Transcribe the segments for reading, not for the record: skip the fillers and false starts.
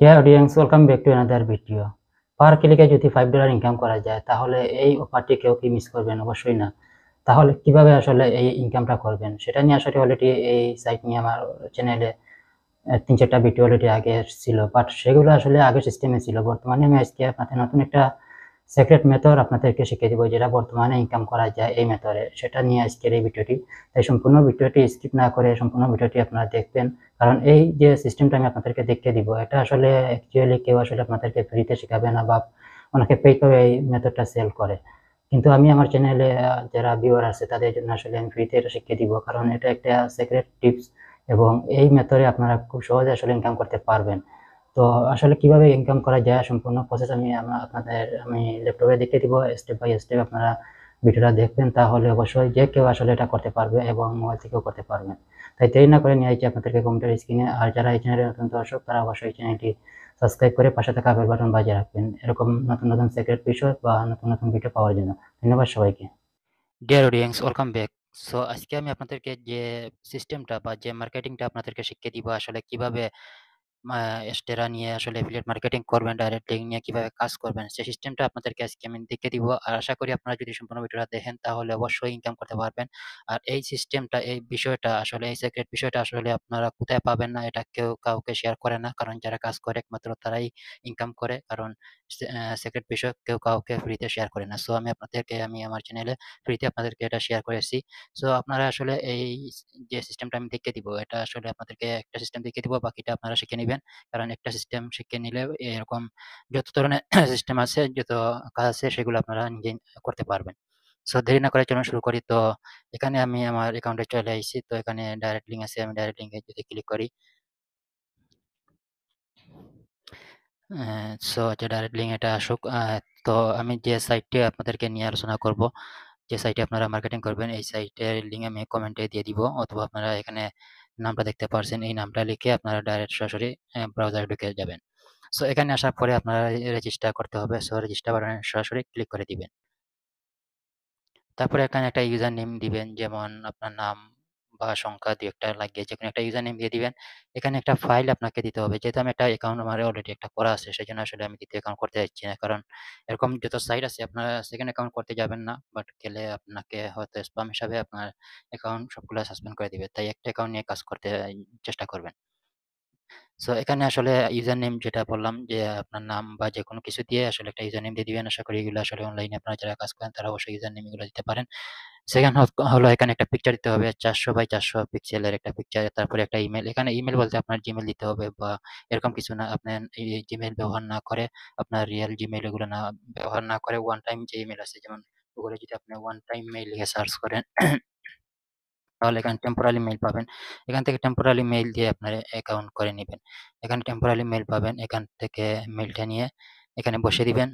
Deer audience, welcome back to another video. Per ক্লিকে যদি $5 income করা যায় তাহলে এই অফারটি কেউ কি মিস করবেন? অবশ্যই না। তাহলে কিভাবে আসলে এই ইনকামটা করবেন সেটা নিয়ে আসলে অলরেডি এই সাইট নিয়ে আমার চ্যানেলে 3-4টা ভিডিও অলরেডি আগে ছিল, বাট সেগুলো আসলে আগের সিস্টেমে ছিল। বর্তমানে আমি আজকে আপনাদের নতুন একটা সিক্রেট মেথড আপনাদেরকে শিখিয়ে দিব, যেটা বর্তমানে ইনকাম করা যায় এই মেথডে। সেটা নিয়ে আজকের এই ভিডিওটি। তাই সম্পূর্ণ ভিডিওটি স্কিপ না করে সম্পূর্ণ ভিডিওটি আপনারা দেখবেন, কারণ এই যে সিস্টেমটা আমি আপনাদেরকে দেখিয়ে দিব এটা আসলে অ্যাকচুয়ালি কেউ আসলে আপনাদেরকে ফ্রিতে শেখাবে না, বা অনেকে পেইড ভাবে এই মেথডটা সেল করে। কিন্তু আমি আমার চ্যানেলে যারা ভিউয়ার আছে তাদের জন্য আসলে আমি ফ্রিতে এটা শিখিয়ে দিব, কারণ এটা একটা সিক্রেট টিপস এবং এই মেথডে আপনারা খুব সহজে আসলে ইনকাম করতে পারবেন। তো আসলে কিভাবে ইনকাম করা যায় সম্পূর্ণ প্রসেস আমি ল্যাপটপে দেখিয়ে দিব, স্টেপ বাই স্টেপ আপনারা ভিডিওটা দেখবেন, তাহলে অবশ্যই যে কেউ আসলে এটা করতে পারবে এবং মোবাইল থেকেও করতে পারবেন। তাই দেরি না করে নিয়ে আসছি আপনাদেরকে কম্পিউটার স্ক্রিনে। আর যারা এই চ্যানেলের নতুন দর্শক তারা অবশ্যই চ্যানেলটি সাবস্ক্রাইব করে পাশে থাকা বেল বাটন বাজিয়ে রাখবেন, এরকম নতুন নতুন সিক্রেট বিষয় বা নতুন নতুন ভিডিও পাওয়ার জন্য। ধন্যবাদ সবাইকে। Deer audience, welcome back. So আজকে আমি আপনাদেরকে যে সিস্টেমটা বা যে মার্কেটিংটা আপনাদেরকে শিখিয়ে দিব, আসলে কিভাবে এস্টেরা নিয়ে আসলে এফিলিয়েট মার্কেটিং করবেন, ডাইরেক্ট লিঙ্ক নিয়ে কিভাবে কাজ করবেন, সেই সিস্টেমটা আপনাদেরকে আজকে আমি দেখিয়ে দিব। আর আশা করি আপনারা যদি সম্পূর্ণ ভিডিওটা দেখেন তাহলে অবশ্যই ইনকাম করতে পারবেন। আর এই সিস্টেমটা, এই বিষয়টা আসলে, এই সিক্রেট বিষয়টা আসলে আপনারা কোথায় পাবেন না, এটা কেউ কাউকে শেয়ার করে না, কারণ যারা কাজ করে একমাত্র তারাই ইনকাম করে, কারণ সিক্রেট বিষয় কেউ কাউকে ফ্রিতে শেয়ার করে না। সো আমি আমার চ্যানেলে ফ্রিতে আপনাদেরকে এটা শেয়ার করেছি। সো আপনারা আসলে এই যে সিস্টেমটা আমি দেখিয়ে দিব, এটা আসলে আপনাদেরকে একটা সিস্টেম দেখিয়ে দিব, বাকিটা আপনারা শিখে নেবেন। কারণ একটা সিস্টেম শিখে নিলে এরকম যত ধরনের সিস্টেম আছে, যত কাজ আছে, সেগুলো আপনারা নিজে করতে পারবেন। সো দেরি না করে চলুন শুরু করি। তো এখানে আমি আমার অ্যাকাউন্টে চলে আসছি। তো এখানে ডাইরেক্ট লিঙ্ক আছে, আমি ডাইরেক্ট লিঙ্কে যদি ক্লিক করি, সো যে ডাইরেক্ট লিঙ্ক এটা আসুক। তো আমি যে সাইটটি আপনাদেরকে নিয়ে আলোচনা করব, যে সাইটে আপনারা মার্কেটিং করবেন, এই সাইটের লিঙ্ক আমি কমেন্টে দিয়ে দিব, অথবা আপনারা এখানে নামটা দেখতে পারছেন, এই নামটা লিখে আপনারা ডাইরেক্ট সরাসরি ব্রাউজারে ঢুকে যাবেন। সো এখানে আসার পরে আপনারা রেজিস্টার করতে হবে। সো রেজিস্টার বাটনে সরাসরি ক্লিক করে দিবেন। তারপরে এখানে একটা ইউজার নেম দিবেন, যেমন আপনার নাম বা সংখ্যা দিয়ে একটা লাগিয়ে যেকোনো একটা ইউজার নেম দিয়ে দিবেন। এখানে একটা ফাইল আপনাকে দিতে হবে, যেহেতু আমি একটা অ্যাকাউন্ট আমার অলরেডি একটা করা আছে, সেই জন্য আসলে আমি দ্বিতীয় অ্যাকাউন্ট করতে যাচ্ছি না, কারণ এরকম যত সাইট আছে আপনারা সেকেন্ড অ্যাকাউন্ট করতে যাবেন না, বাট গেলে আপনাকে হয়তো স্প্যাম হিসাবে আপনার অ্যাকাউন্ট সবগুলো সাসপেন্ড করে দিবে, তাই একটা অ্যাকাউন্ট নিয়ে কাজ করতে চেষ্টা করবেন। সো এখানে আসলে ইউজার নেম যেটা বললাম, যে আপনার নাম বা যে কোনো কিছু দিয়ে আসলে একটা ইউজার নেম দিয়ে দিবেন। আশা করি এগুলো আসলে অনলাইনে আপনারা যারা কাজ করেন তারা অবশ্যই ইউজার নেম এগুলো দিতে পারেন। সেকেন্ড হলো এখানে একটা পিকচার দিতে হবে, 400 বাই 400 পিক্সেলের একটা পিকচার। তারপরে একটা ইমেল, এখানে ইমেল বলতে আপনার জিমেল দিতে হবে বা এরকম কিছু না, আপনি এই জিমেল ব্যবহার না করে, আপনার রিয়েল জিমেল এগুলো না ব্যবহার না করে, ওয়ান টাইম যে ইমেল আছে, যেমন গুগলে যদি আপনি ওয়ান টাইম মেইল লিখে সার্চ করেন তাহলে এখানে টেম্পোরারি মেইল পাবেন। এখান থেকে টেম্পোরারি মেইল দিয়ে আপনার অ্যাকাউন্ট করে নিবেন। এখানে টেম্পোরারি মেইল পাবেন, এখান থেকে মেইলটা নিয়ে এখানে বসিয়ে দিবেন।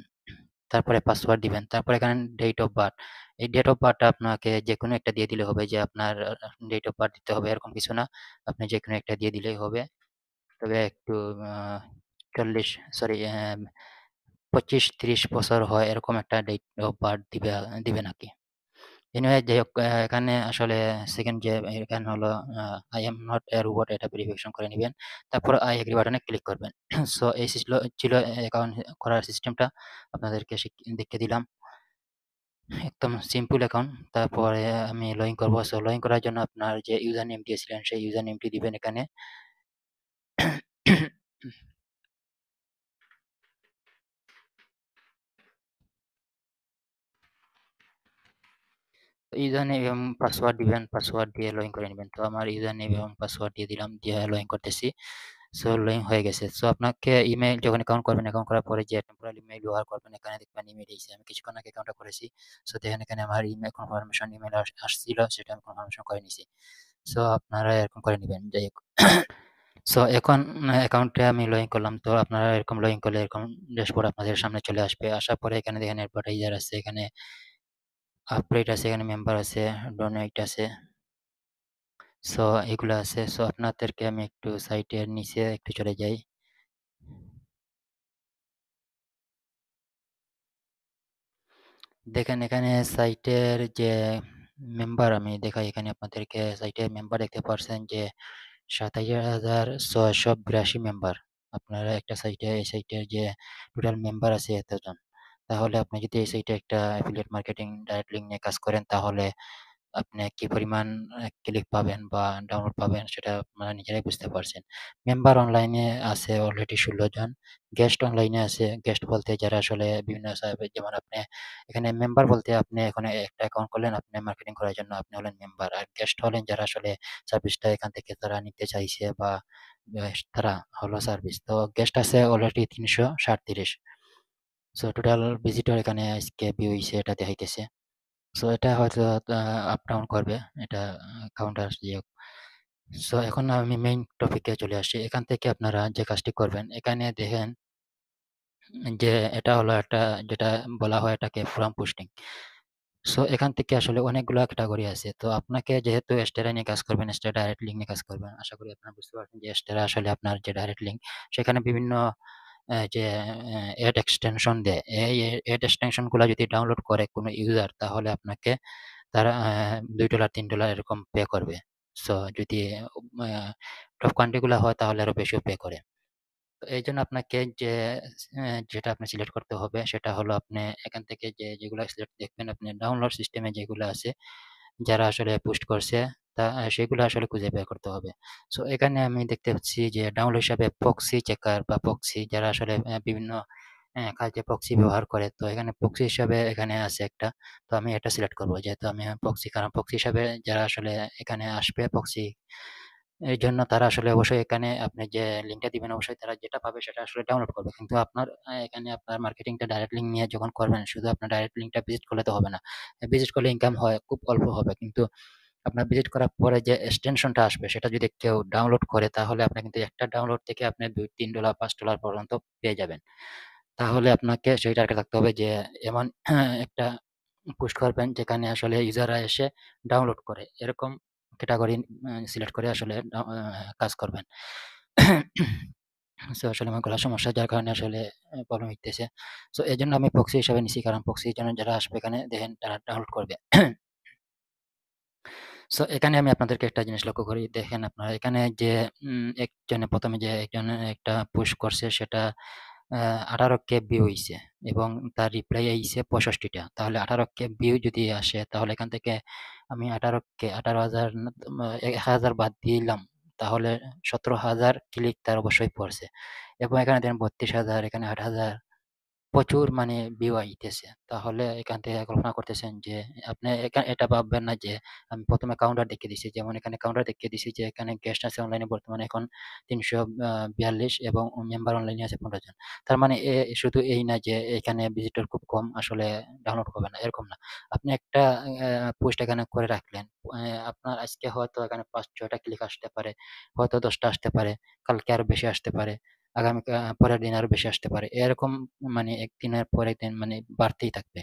তারপরে পাসওয়ার্ড দিবেন। তারপরে এখানে ডেট অফ বার্থ। এই ডেট অফ বার্থটা আপনাকে যেকোনো একটা দিয়ে দিলে হবে, যে আপনার ডেট অফ বার্থ দিতে হবে এরকম কিছু না। আপনি যেকোনো একটা দিয়ে দিলেই হবে। তবে একটু আ ৪০ সরি ২৫-৩০ বছর হয় এরকম একটা ডেট অফ বার্থ দিবেন আরকি। এনিওয়ে যাই হোক, এখানে আসলে সেকেন্ড যে এখানে হলো I am not a robot, এটা ভেরিফিকেশন করে নিবেন। তারপর আই এগ্রি বাটনে ক্লিক করবেন। সো এই ছিল অ্যাকাউন্ট করার সিস্টেমটা, আপনাদেরকে দেখিয়ে দিলাম। একদম সিম্পল অ্যাকাউন্ট। তারপরে আমি লগইন করব। সো লগইন করার জন্য আপনার যে ইউজার নেম দিয়েছিলেন সেই ইউজার নেমটি দিবেন এখানে। ইউজার নেম এবং পাসওয়ার্ড দিবেন, পাসওয়ার্ড দিয়ে লগইন করে নিবেন। তো আমার ইউজার নেম এবং পাসওয়ার্ড দিয়ে দিলাম, দিয়ে লগইন করতেছি। সো লগইন হয়ে গেছে। সো আপনাকে ইমেইল যখন অ্যাকাউন্ট করবেন, অ্যাকাউন্ট করার পরে যে টেম্পোরারি মেইল ব্যবহার করবেন, এখানে দেখবেন ইমেইল এসেছে। আমি কিছুক্ষণ আগে অ্যাকাউন্টটা করেছি। সো দেখেন এখানে আমার ইমেইল কনফার্মেশন ইমেইল আসছিল, সেটা আমি কনফার্মেশন করে নিছি। সো আপনারা এরকম করে নিবেন। যাই হোক, সো এখন অ্যাকাউন্টে আমি লগইন করলাম। তো আপনারা এরকম লগইন করলে এরকম ড্যাশবোর্ড আপনাদের সামনে চলে আসবে। আসার পরে এখানে দেখেন অ্যাডভার্টাইজার আছে, এখানে আপডেট আছে, এখানে মেম্বার আছে, ডোনেট আছে। সো এগুলো আছে। সো আপনাদেরকে আমি একটু সাইটের নিচে একটু চলে যাই। দেখেন এখানে সাইটের যে মেম্বার আমি দেখাই, এখানে আপনাদেরকে সাইটের মেম্বার দেখতে পারছেন যে ২৭,৬৮২ মেম্বার। আপনারা একটা সাইটে, এই সাইটের যে টোটাল মেম্বার আছে এতজন। তাহলে আপনি যদি এই সাইটে একটা অ্যাফিলিয়েট মার্কেটিং ডাইরেক্ট লিঙ্ক নিয়ে কাজ করেন, তাহলে আপনি কি পরিমাণ ক্লিক পাবেন বা ডাউনলোড পাবেন সেটা আপনারা নিজেরাই বুঝতে পারছেন। মেম্বার অনলাইনে আছে অলরেডি 16 জন। গেস্ট অনলাইনে আছে। গেস্ট বলতে যারা আসলে বিভিন্ন সার্ভিস, যেমন আপনি এখানে মেম্বার বলতে আপনি এখানে একটা অ্যাকাউন্ট করলেন আপনি মার্কেটিং করার জন্য, আপনি হলেন মেম্বার। আর গেস্ট হলেন যারা আসলে সার্ভিসটা এখান থেকে তারা নিতে চাইছে বা তারা হলো সার্ভিস। তো গেস্ট আছে অলরেডি 337। সো টোটাল ভিজিটর এখানে আজকে ভিউ হইছে এটা দেখাইতেছে। সো এটা হয়তো আপ ডাউন করবে, এটা কাউন্টার যে। সো এখন আমি মেইন টপিকে চলে আসছি। এখান থেকে আপনারা যে কাজটি করবেন, এখানে দেখেন যে এটা হলো একটা, যেটা বলা হয় এটাকে ফর্ম পোস্টিং। সো এখান থেকে আসলে অনেকগুলো ক্যাটাগরি আছে। তো আপনাকে যেহেতু এস্টেরা নিয়ে কাজ করবেন, এস্টেরা ডাইরেক্ট লিঙ্ক নিয়ে কাজ করবেন, আশা করি আপনারা বুঝতে পারছেন যে এস্টেরা আসলে আপনার যে ডাইরেক্ট লিঙ্ক, সেখানে বিভিন্ন যে এড এক্সটেনশন দেয়, এই এড এক্সটেনশন গুলা যদি ডাউনলোড করে কোনো ইউজার, তাহলে আপনাকে তারা $2 $3 এরকম পে করবে। সো যদি টপ কান্ট্রি গুলা হয় তাহলে আরো বেশিও পে করে। তো এই জন্য আপনাকে যে যেটা আপনি সিলেক্ট করতে হবে সেটা হলো, আপনি এখান থেকে যে যেগুলো সিলেক্ট দেখবেন আপনি ডাউনলোড সিস্টেমে যেগুলো আছে, যারা আসলে পোস্ট করছে তা সেগুলো আসলে খুঁজে বের করতে হবে। সো এখানে আমি দেখতে পাচ্ছি যে ডাউনলোড হিসাবে প্রক্সি চেকার বা প্রক্সি, যারা আসলে বিভিন্ন কাজে প্রক্সি ব্যবহার করে। তো এখানে প্রক্সি হিসাবে এখানে আছে একটা। তো আমি এটা সিলেক্ট করব, যেহেতু আমি প্রক্সি, কারণ প্রক্সি হিসাবে যারা আসলে এখানে আসবে প্রক্সি এর জন্য, তারা আসলে অবশ্যই এখানে আপনি যে লিঙ্কটা দিবেন অবশ্যই তারা যেটা পাবে সেটা আসলে ডাউনলোড করবে। কিন্তু আপনার এখানে আপনার মার্কেটিংটা ডাইরেক্ট লিঙ্ক নিয়ে যখন করবেন, শুধু আপনার ডাইরেক্ট লিঙ্কটা ভিজিট করলে তো হবে না। ভিজিট করলে ইনকাম হয় খুব অল্প হবে, কিন্তু আপনার ভিজিট করার পরে যে এক্সটেনশনটা আসবে সেটা যদি কেউ ডাউনলোড করে, তাহলে আপনি কিন্তু একটা ডাউনলোড থেকে আপনি $2 $3 $5 পর্যন্ত পেয়ে যাবেন। তাহলে আপনাকে সেই টার্গেট রাখতে হবে যে এমন একটা পোস্ট করবেন যেখানে আসলে ইউজাররা এসে ডাউনলোড করে, এরকম ক্যাটাগরি সিলেক্ট করে আসলে কাজ করবেন। সো আসলে আমার গলার সমস্যা, যার কারণে আসলে প্রবলেম হইতেছে। সো এজন্য আমি প্রক্সি হিসাবে নিছি, কারণ প্রক্সির জন্য যারা আসবে এখানে দেখেন তারা ডাউনলোড করবে। সো এখানে আমি আপনাদেরকে একটা জিনিস লক্ষ্য করি, দেখেন আপনারা এখানে যে একজনে প্রথমে যে একজনে একটা পোস্ট করছে সেটা 18K ভিউ হইছে এবং তার রিপ্লাই আইছে 65টা। তাহলে 18K ভিউ যদি আসে, তাহলে এখান থেকে আমি 18,000 1000 বাদ দিলাম, তাহলে 17,000 ক্লিক তার অবশ্যই পড়ছে। এবং এখানে দেখেন 32,000, এখানে 8,000, প্রচুর মানে ভিউ আইতেছে। তাহলে এখান থেকে কল্পনা করতেছেন যে আপনি এটা ভাববেন না যে আমি প্রথমে কাউন্টার দেখিয়ে দিছি, যেমন এখানে কাউন্টার দেখিয়ে দিছি যে এখানে গেস্ট আছে অনলাইনে বর্তমানে এখন 342 এবং মেম্বার অনলাইনে আছে 15 জন। তার মানে শুধু এই না যে এখানে ভিজিটর খুব কম আসলে ডাউনলোড হবে না, এরকম না। আপনি একটা পোস্ট এখানে করে রাখলেন, আপনার আজকে হয়তো এখানে 5-6টা ক্লিক আসতে পারে, হয়তো 10টা আসতে পারে, কালকে আরো বেশি আসতে পারে, আগামী পরের দিন আরো বেশি আসতে পারে, এরকম মানে একদিনের পর একদিন মানে বাড়তেই থাকবে।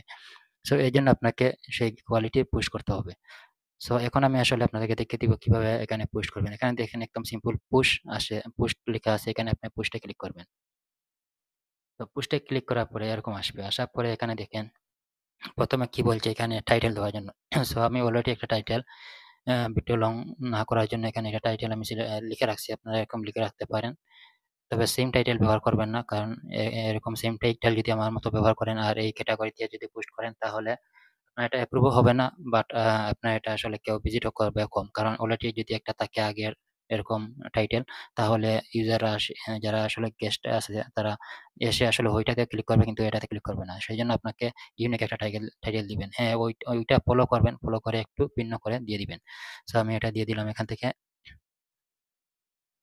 সো এই জন্য আপনাকে সেই কোয়ালিটি পুশ করতে হবে। সো এখন আমি আসলে আপনাদেরকে দেখিয়ে দিব কিভাবে এখানে পুশ করবেন। এখানে দেখেন একদম সিম্পল পুশ আসে, পুশ লেখা আছে, এখানে আপনি পুশটা ক্লিক করবেন। তো পুশটা ক্লিক করার পরে এরকম আসবে, আসার পরে এখানে দেখেন প্রথমে কি বলছে এখানে টাইটেল দেওয়ার জন্য। সো আমি অলরেডি একটা টাইটেল ভিডিও লং না করার জন্য এখানে একটা টাইটেল আমি লিখে রাখছি, আপনারা এরকম লিখে রাখতে পারেন। তবে সেম টাইটেল ব্যবহার করবেন না, কারণ এরকম সেম টাইটেল যদি আমার মতো ব্যবহার করেন আর এই ক্যাটাগরি দিয়ে যদি পোস্ট করেন, তাহলে আপনার এটা অ্যাপ্রুভও হবে না, বাট আপনার এটা আসলে কেউ ভিজিটও করবে কম, কারণ অলরেডি যদি একটা থাকে আগের এরকম টাইটেল, তাহলে ইউজাররা যারা আসলে গেস্ট আছে তারা এসে আসলে ওইটাতে ক্লিক করবে, কিন্তু এটাতে ক্লিক করবে না। সেই জন্য আপনাকে ইউনিক একটা টাইটেল টাইটেল দিবেন। হ্যাঁ, ওইটা ফলো করবেন, ফলো করে একটু ভিন্ন করে দিয়ে দিবেন। সো আমি এটা দিয়ে দিলাম এখান থেকে।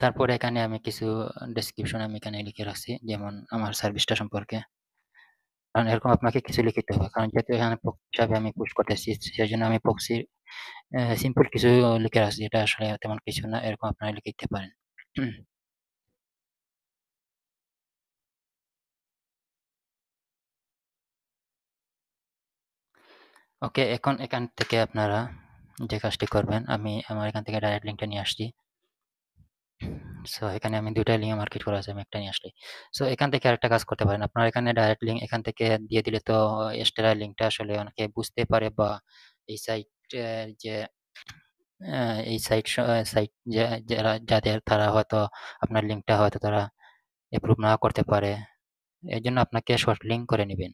তারপরে এখানে আমি কিছু ডেসক্রিপশন আমি এখানে লিখে রাখছি, যেমন আমার সার্ভিসটা সম্পর্কে। কারণ এরকম আপনাকে কিছু লিখিতে হবে, কারণ যেহেতু এখানে প্রক্সি হিসাবে আমি পুশ করতেছি, সেজন্য আমি প্রক্সি সিম্পল কিছু লিখে রাখছি, এটা আসলে তেমন কিছু না, এরকম আপনারা লিখে দিতে পারেন। ওকে, এখন এখান থেকে আপনারা যে কাজটি করবেন, আমি আমার এখান থেকে ডাইরেক্ট লিঙ্কটা নিয়ে আসছি। সো এখানে আমি 2টা লিঙ্ক মার্কেট করা আছে, আমি একটা নিয়ে আসছি। সো এখান থেকে আরেকটা কাজ করতে পারেন, আপনারা এখানে ডাইরেক্ট লিঙ্ক এখান থেকে দিয়ে দিলে তো এক্সট্রা লিঙ্কটা আসলে অনেকে বুঝতে পারে, বা এই সাইট যে এই সাইট সাইট যারা যাদের তারা হয়তো আপনার লিঙ্কটা হয়তো তারা অ্যাপ্রুভ না করতে পারে। এর জন্য আপনাকে শর্ট লিঙ্ক করে নিবেন।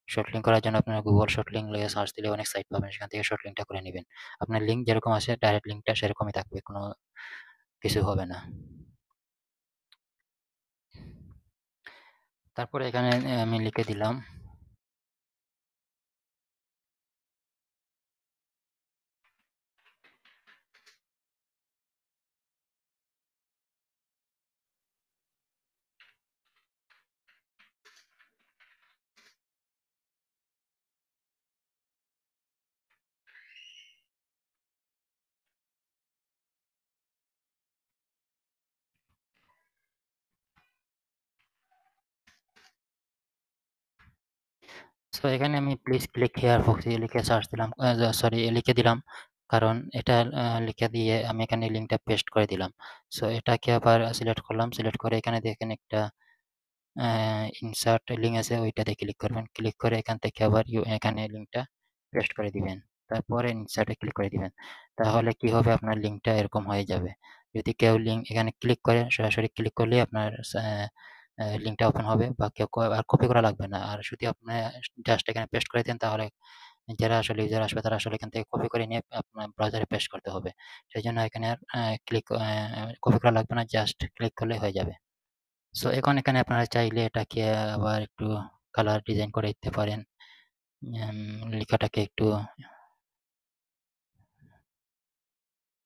শর্ট লিঙ্ক করার জন্য আপনারা গুগল শর্ট লিঙ্ক লিখে সার্চ দিলে অনেক সাইট পাবেন, সেখান থেকে শর্ট লিঙ্কটা করে নিবেন। আপনার লিঙ্ক যেরকম আসে ডাইরেক্ট লিঙ্কটা সেরকমই থাকবে, কোনো কিছু হবে না। তারপরে এখানে আমি লিখে দিলাম সো এখানে আমি প্লিজ ক্লিক হেয়ার ফক্সি লিখে সার্চ দিলাম, সরি লিখে দিলাম, কারণ এটা লিখে দিয়ে আমি এখানে লিঙ্কটা পেস্ট করে দিলাম। সো এটাকে আবার সিলেক্ট করলাম, সিলেক্ট করে এখানে দেখেন একটা ইনসার্ট লিঙ্ক আছে, ওইটাতে ক্লিক করবেন। ক্লিক করে এখান থেকে আবার এখানে লিঙ্কটা পেস্ট করে দিবেন, তারপরে ইনসার্টে ক্লিক করে দিবেন। তাহলে কি হবে, আপনার লিঙ্কটা এরকম হয়ে যাবে। যদি কেউ লিঙ্ক এখানে ক্লিক করে, সরাসরি ক্লিক করলে আপনার লিঙ্কটা ওপেন হবে, বা কেউ আর কপি করা লাগবে না। আর যদি আপনি জাস্ট এখানে পেস্ট করে দেন, তাহলে যারা আসলে ইউজার আসবে তারা আসলে এখান থেকে কপি করে নিয়ে আপনার ব্রাউজারে পেস্ট করতে হবে। সেই জন্য এখানে আর কপি করা লাগবে না, জাস্ট ক্লিক করলে হয়ে যাবে। সো এখন এখানে আপনারা চাইলে এটাকে আবার একটু কালার ডিজাইন করে দিতে পারেন। লেখাটাকে একটু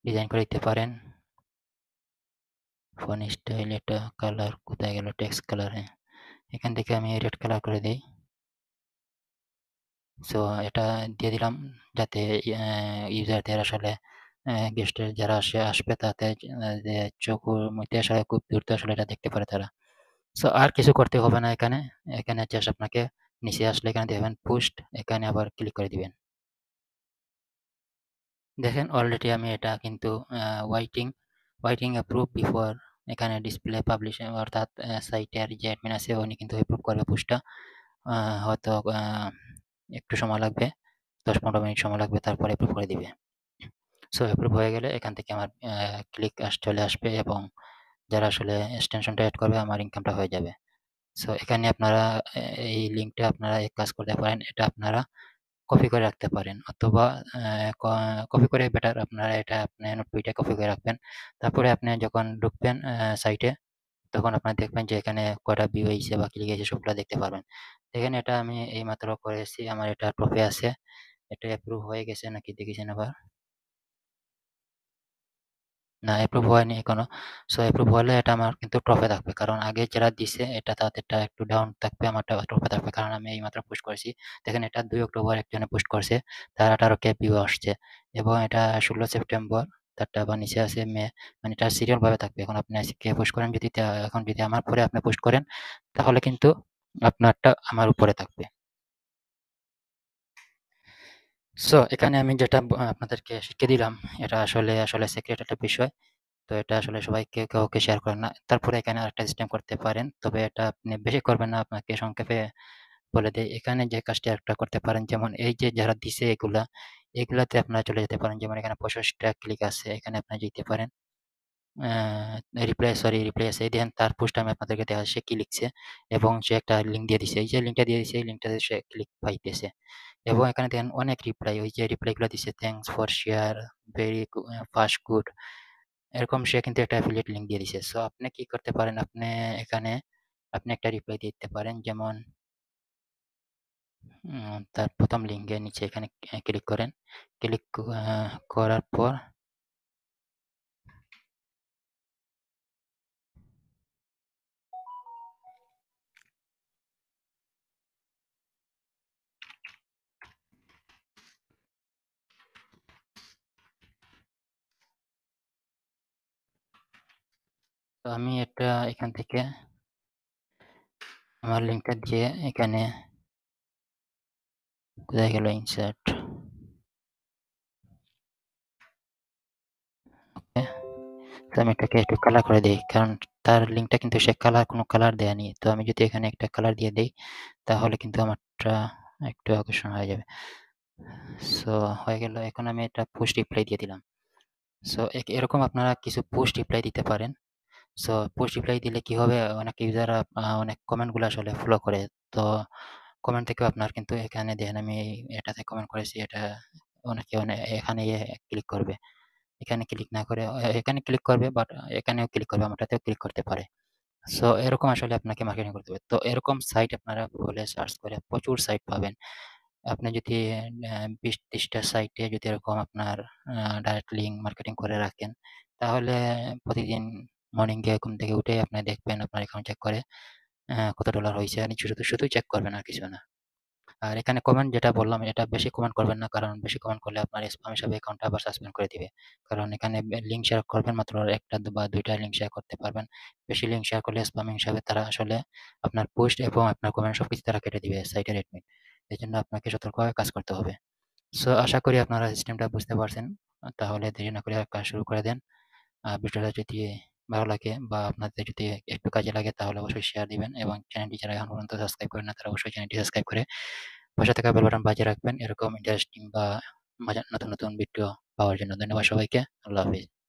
ডিজাইন করে দিতে পারেন। ফোন স্টাইল, এটা কালার কোথায় গেল, টেক্সট কালার, হ্যাঁ এখান থেকে আমি রেড কালার করে দিই। সো এটা দিয়ে দিলাম যাতে ইউজারদের আসলে গেস্টের যারা আসবে তাতে যে চোখের মধ্যে আসলে খুব দ্রুত আসলে এটা দেখতে পারে তারা। সো আর কিছু করতে হবে না এখানে। এখানে জাস্ট আপনাকে নিচে আসলে এখানে দেখবেন পোস্ট, এখানে আবার ক্লিক করে দিবেন। দেখেন অলরেডি আমি এটা কিন্তু ওয়াইটিং ওয়াইটিং অ্যাপ্রুভ বিফোর, এখানে ডিসপ্লে পাবলিশ, অর্থাৎ সাইটের যে অ্যাডমিন আছে উনি কিন্তু অ্যাপ্রুভ করবে পোস্টটা। হয়তো একটু সময় লাগবে, 10-15 মিনিট সময় লাগবে, তারপরে অ্যাপ্রুভ করে দিবে। সো অ্যাপ্রুভ হয়ে গেলে এখান থেকে আমার ক্লিক চলে আসবে, এবং যারা আসলে এক্সটেনশনটা অ্যাড করবে আমার ইনকামটা হয়ে যাবে। সো এখানে আপনারা এই লিঙ্কটা আপনারা এক কাজ করতে পারেন, এটা আপনারা কপি করে রাখতে পারেন, অথবা কপি করে বেটার, আপনারা এটা আপনি নোটবইটা কপি করে রাখবেন। তারপরে আপনি যখন ঢুকবেন সাইটে, তখন আপনারা দেখবেন যে এখানে কয়টা ভিউ হয়েছে বা ক্লিক হয়েছে সবগুলো দেখতে পারবেন। দেখেন এটা আমি এইমাত্র করেছি, আমার এটা ট্রফি আছে। এটা অ্যাপ্রুভ হয়ে গেছে নাকি দেখেছেন আবার? না, অ্যাপ্রুভ হয়নি এখনো। সো অ্যাপ্রুভ হলে এটা আমার কিন্তু ট্রফি থাকবে, কারণ আগে যারা দিছে এটা তাদেরটা একটু ডাউন থাকবে, আমারটা ট্রফি থাকবে, কারণ আমি এইমাত্র পোস্ট করেছি। দেখেন এটা 2 অক্টোবর একজনে পোস্ট করছে, তার 18K ভিউ আসছে, এবং এটা 16 সেপ্টেম্বর, তারটা আবার নিচে আছে মে, মানে এটা সিরিয়াল ভাবে থাকবে। এখন আপনি আজকে পোস্ট করেন, যদি এখন যদি আমার পরে আপনি পোস্ট করেন, তাহলে কিন্তু আপনারটা আমার উপরে থাকবে। সো এখানে আমি যেটা আপনাদেরকে শিখিয়ে দিলাম, এটা আসলে আসলে সিক্রেট একটা বিষয়। তো এটা আসলে সবাইকে কাউকে শেয়ার করেন না। তারপরে এখানে আরেকটা সিস্টেম করতে পারেন, তবে এটা আপনি বেশি করবেন না, আপনাকে সংক্ষেপে বলে দেই। এখানে যে কাজটি আরেকটা করতে পারেন, যেমন এই যে যারা দিছে এগুলাতে আপনারা চলে যেতে পারেন। যেমন এখানে 65টা ক্লিক আছে, এখানে আপনি যেতে পারেন। রিপ্লাই আছে, এই দেখেন তার পোস্ট আমি আপনাদেরকে দেখা সে কি লিখছে, এবং সে একটা লিঙ্ক দিয়ে দিছে। এই যে লিঙ্কটা দিয়ে দিছে, এই লিঙ্কটাতে সে ক্লিক পাইতেছে, এবং এখানে দেখেন অনেক রিপ্লাই, ওই যে রিপ্লাইগুলো দিছে, thanks for share, very fast good, এরকম সে কিন্তু একটা অ্যাফিলিয়েট লিঙ্ক দিয়ে দিছে। সো আপনি কি করতে পারেন, আপনি এখানে আপনি একটা রিপ্লাই দিতে পারেন, যেমন তার প্রথম লিঙ্কের নিচে এখানে ক্লিক করেন। ক্লিক করার পর তো আমি এটা এখান থেকে আমার লিঙ্কটা দিয়ে এখানে কোথায় গেল ইনসার্ট, ওকে। তো আমি এটাকে একটু কালার করে দিই, কারণ তার লিঙ্কটা কিন্তু সে কোনো কালার দেয়নি। তো আমি যদি এখানে একটা কালার দিয়ে দিই, তাহলে কিন্তু আমারটা একটু আকর্ষণ হয়ে যাবে। সো হয়ে গেল, এখন আমি এটা পোস্ট রিপ্লাই দিয়ে দিলাম। সো এরকম আপনারা কিছু পোস্ট রিপ্লাই দিতে পারেন, সো পোস্ট রিপ্লাই দিলে কি হবে, অনেক ইউজাররা অনেক কমেন্টগুলো আসলে ফলো করে। তো কমেন্ট থেকেও আপনার কিন্তু এখানে দেখেন আমি এটাতে কমেন্ট করেছি, এটা অনেকে এখানে ক্লিক করবে। এখানে ক্লিক না করে এখানে ক্লিক করবে, বাট এখানেও ক্লিক করবে, আমারটাতেও ক্লিক করতে পারে। সো এরকম আসলে আপনাকে মার্কেটিং করতে হবে। তো এরকম সাইট আপনারা গুগলে সার্চ করে প্রচুর সাইট পাবেন। আপনি যদি ২০-৩০ টা সাইটে যদি এরকম আপনার ডাইরেক্ট লিঙ্ক মার্কেটিং করে রাখেন, তাহলে প্রতিদিন মর্নিং এ ঘুম থেকে উঠে আপনি দেখবেন আপনার অ্যাকাউন্ট চেক করে কত ডলার হইছে। আর শুধু চেক করবেন আর কিছু না। আর এখানে কমেন্ট যেটা বললাম, এটা বেশি কমেন্ট করবেন না, কারণ বেশি কমেন্ট করলে আপনার স্প্যাম হিসাবে অ্যাকাউন্টটা আবার সাসপেন্ড করে দিবে। কারণ এখানে লিঙ্ক শেয়ার করবেন মাত্র ১ টা বা ২ টা লিঙ্ক শেয়ার করতে পারবেন। বেশি লিঙ্ক শেয়ার করলে স্প্যামিং হিসাবে তারা আসলে আপনার পোস্ট এবং আপনার কমেন্ট সবকিছু তারা কেটে দিবে সাইটের অ্যাডমিন। এজন্য আপনাকে সতর্কভাবে কাজ করতে হবে। সো আশা করি আপনারা সিস্টেমটা বুঝতে পারছেন। তাহলে দেরি না করে কাজ শুরু করে দেন। ভিডিওটা যদি ভালো লাগে বা আপনাদের যদি একটু কাজে লাগে, তাহলে অবশ্যই শেয়ার দিবেন, এবং চ্যানেলটি যারা এখন পর্যন্ত সাবস্ক্রাইব করেন না, তারা অবশ্যই চ্যানেলটি সাবস্ক্রাইব করে পাশে থাকা বেল বাটন বাজিয়ে রাখবেন এরকম ইন্টারেস্টিং বা নতুন নতুন ভিডিও পাওয়ার জন্য। ধন্যবাদ সবাইকে। আল্লাহ হাফিজ।